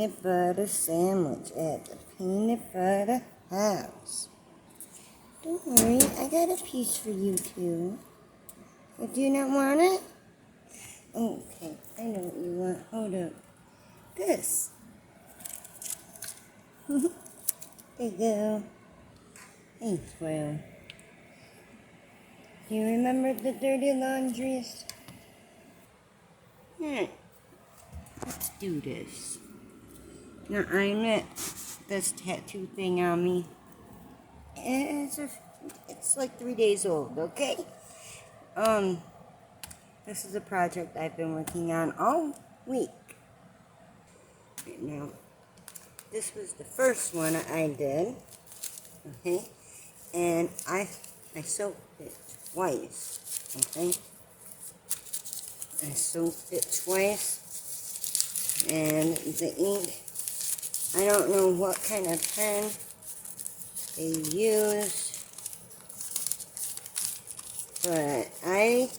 peanut butter sandwich at the peanut butter house. Don't worry, I got a piece for you too. But do you not want it? Okay, I know what you want. Hold up. This. There you go. Thanks, Will. Do you remember the Dirty Laundries? Let's do this. Now, I admit this tattoo thing on me. It's like 3 days old, okay? This is a project I've been working on all week. Right now, this was the first one I did, okay? And I soaked it twice, okay? I soaked it twice, and the ink, I don't know what kind of pen they used, but I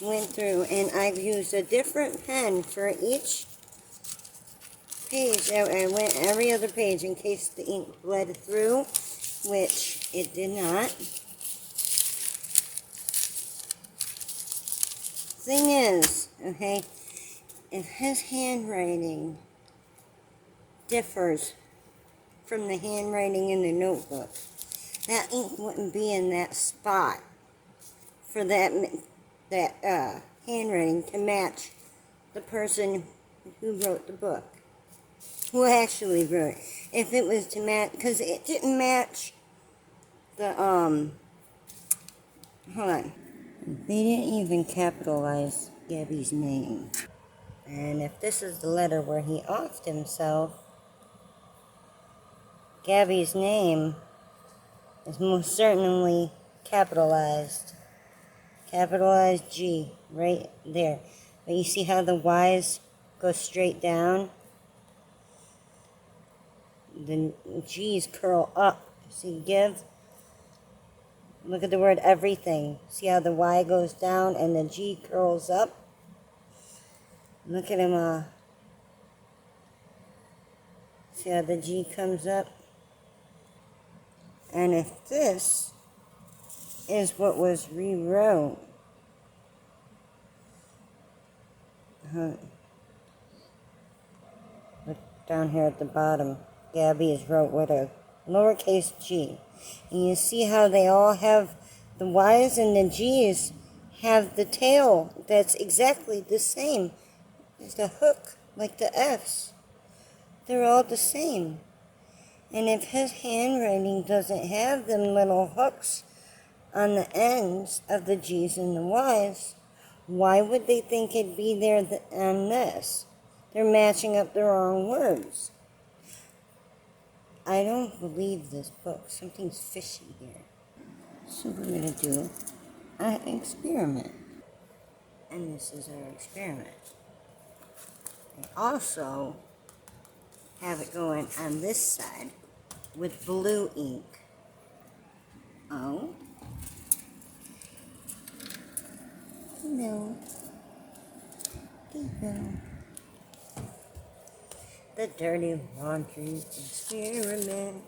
went through and I've used a different pen for each page. I went every other page in case the ink bled through, which it did not. Thing is, okay, if his handwriting differs from the handwriting in the notebook, that ink wouldn't be in that spot for that handwriting to match the person who wrote the book, who actually wrote it. If it was to match, because it didn't match the, hold on. They didn't even capitalize Gabby's name. And if this is the letter where he offed himself, Gabby's name is most certainly capitalized. Capitalized G, right there. But you see how the Y's go straight down? The G's curl up. See, give? Look at the word everything. See how the Y goes down and the G curls up? Look at him, see how the G comes up? And if this is what was rewrote, look down here at the bottom, Gabby is wrote with a lowercase g. And you see how they all have the Y's and the G's have the tail that's exactly the same as the hook, like the F's. They're all the same. And if his handwriting doesn't have them little hooks on the ends of the G's and the Y's, why would they think it'd be there on this? They're matching up the wrong words. I don't believe this book. Something's fishy here. So we're going to do an experiment. And this is our experiment. I also have it going on this side with blue ink. Oh. No. There you go. The Dirty Laundrie experiment.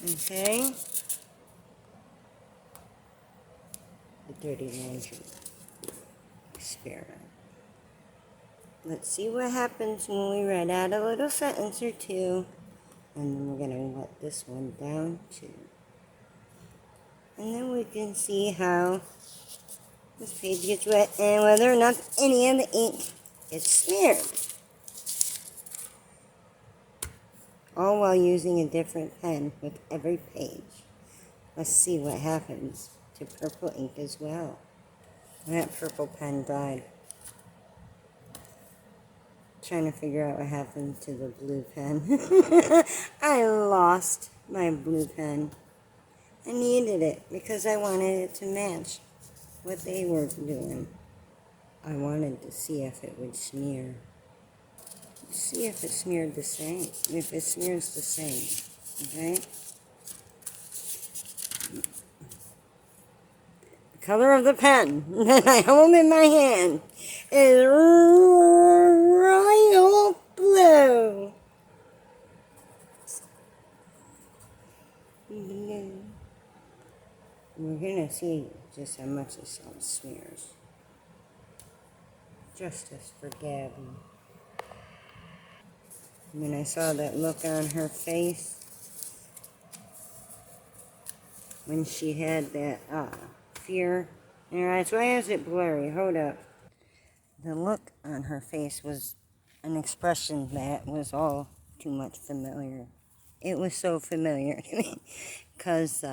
Okay? The Dirty Laundrie experiment. Let's see what happens when we write out a little sentence or two. And then we're going to let this one down too. And then we can see how this page gets wet and whether or not any of the ink gets smeared. All while using a different pen with every page. Let's see what happens to purple ink as well. That purple pen died. Trying to figure out what happened to the blue pen. I lost my blue pen. I needed it because I wanted it to match what they were doing. I wanted to see if it would smear. See if it smeared the same. If it smears the same. Okay? The color of the pen that I hold in my hand is royal blue. see just how much the salt smears. Justice for Gabby. When I saw that look on her face, when she had that fear in her eyes. Why is it blurry? Hold up. The look on her face was an expression that was all too much familiar. It was so familiar to me because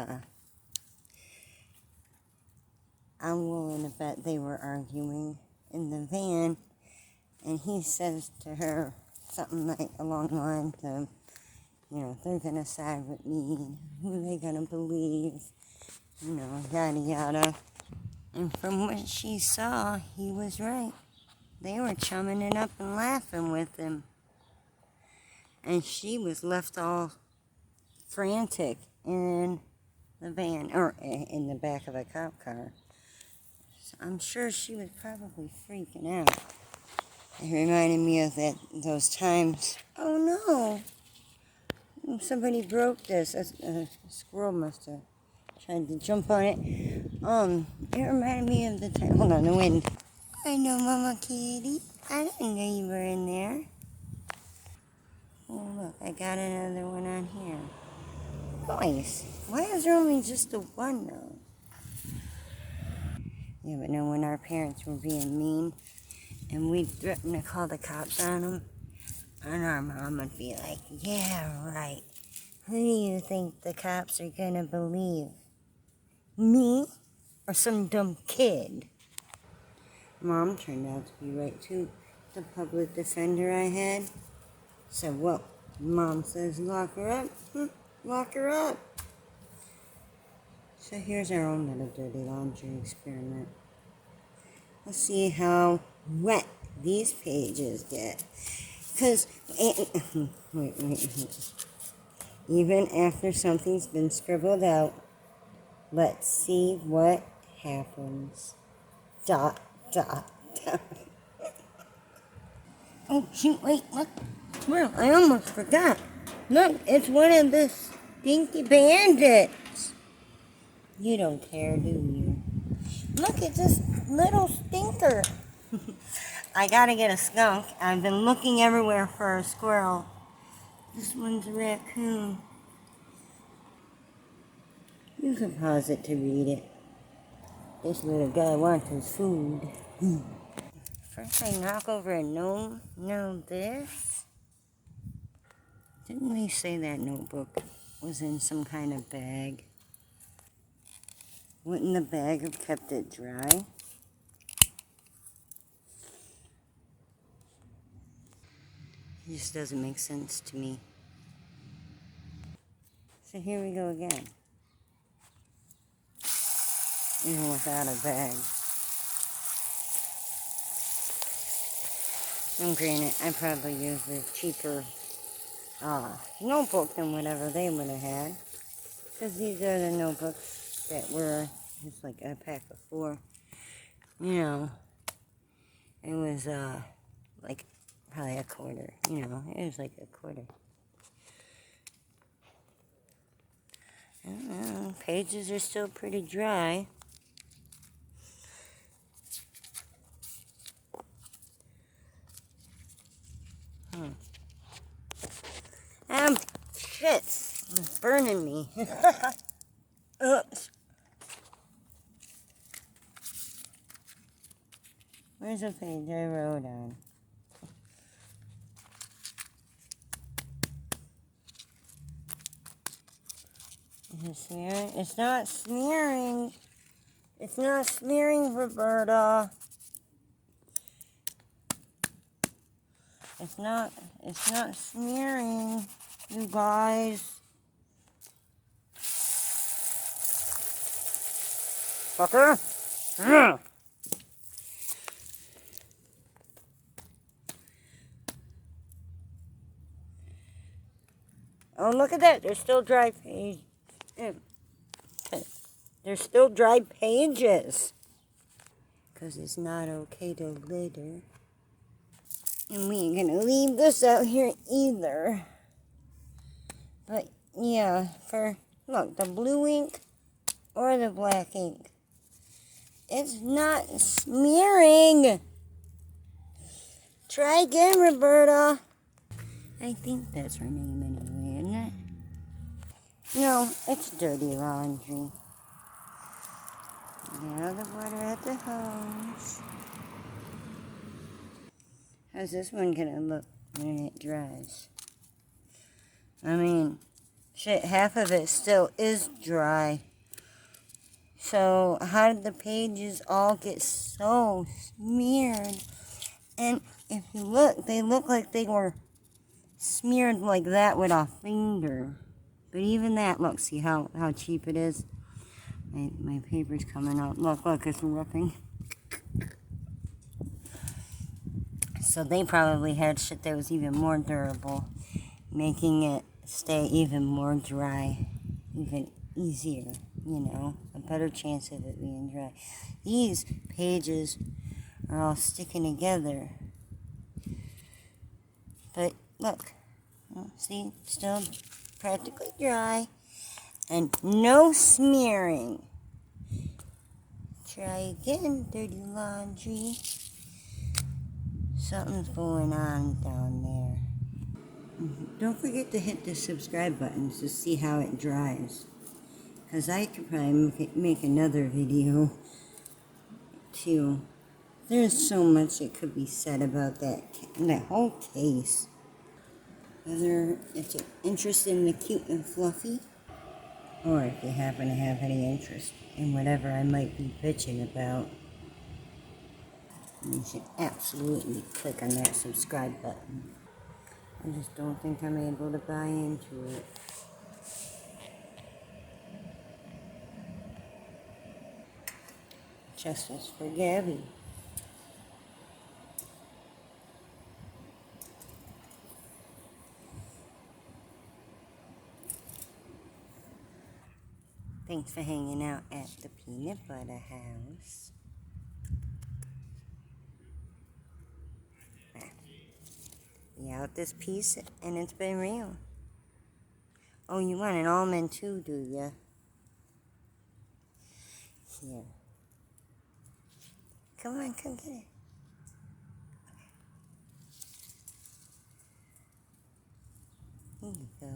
I'm willing to bet they were arguing in the van, and he says to her something like along the lines of, they're going to side with me, and who are they going to believe, yada yada. And from what she saw, he was right. They were chumming it up and laughing with him. And she was left all frantic in the van, or in the back of a cop car. So I'm sure she was probably freaking out. It reminded me of those times. Oh no! Somebody broke this. A squirrel must have tried to jump on it. It reminded me of the time. Hold on, the wind. I know, Mama Kitty. I didn't know you were in there. Oh, look, I got another one on here. Nice. Why is there only just the one, though? Yeah, but no, when our parents were being mean and we'd threaten to call the cops on them, and our mom would be like, yeah, right. Who do you think the cops are going to believe? Me or some dumb kid? Mom turned out to be right, too. The public defender I had said, well, Mom says lock her up. Lock her up. So here's our own little dirty laundry experiment. Let's see how wet these pages get. Because, wait. Even after something's been scribbled out, let's see what happens. ... Oh, shoot, wait, look. Well, I almost forgot. Look, it's one of the stinky bandits. You don't care, do you? Look, it's this little stinker. I gotta get a skunk. I've been looking everywhere for a squirrel. This one's a raccoon. You can pause it to read it. This little guy wants his food. First I knock over a gnome. Now this. Didn't they say that notebook was in some kind of bag? Wouldn't the bag have kept it dry? It just doesn't make sense to me. So here we go again. Even without a bag. And granted, I probably used a cheaper notebook than whatever they would have had. Because these are the notebooks that were, it's like a pack of 4. It was like probably a quarter. It was like a quarter. I don't know, pages are still pretty dry. Shit, it's burning me. Oops. Where's the page I wrote on? Is it smearing? It's not smearing. It's not smearing, Roberta. It's not smearing, you guys. Fucker. Oh, look at that. There's still dry pages. There's still dry pages. Because it's not okay to litter. And we ain't gonna leave this out here either. But yeah, look, the blue ink or the black ink. It's not smearing. Try again, Roberta. I think that's her name anyway, isn't it? No, it's Dirty Laundrie. Now the water at the hose. How's this one gonna look when it dries? I mean, shit, half of it still is dry. So how did the pages all get so smeared? And if you look, they look like they were smeared like that with a finger. But even that, look, see how cheap it is? My paper's coming out. Look, it's ripping. So they probably had shit that was even more durable, making it stay even more dry, even easier, you know, a better chance of it being dry. These pages are all sticking together. But look, see, still practically dry and no smearing. Try again, Dirty Laundrie. Something's going on down there. Don't forget to hit the subscribe button to see how it dries. Because I could probably make another video too. There's so much that could be said about that whole case. Whether it's an interest in the cute and fluffy, or if you happen to have any interest in whatever I might be bitching about, you should absolutely click on that subscribe button. I just don't think I'm able to buy into it. Justice for Gabby. Thanks for hanging out at the Peanut Butter House. You out this piece, and it's been real. Oh, you want an almond too, do ya? Here. Come on, come get it. Here you go.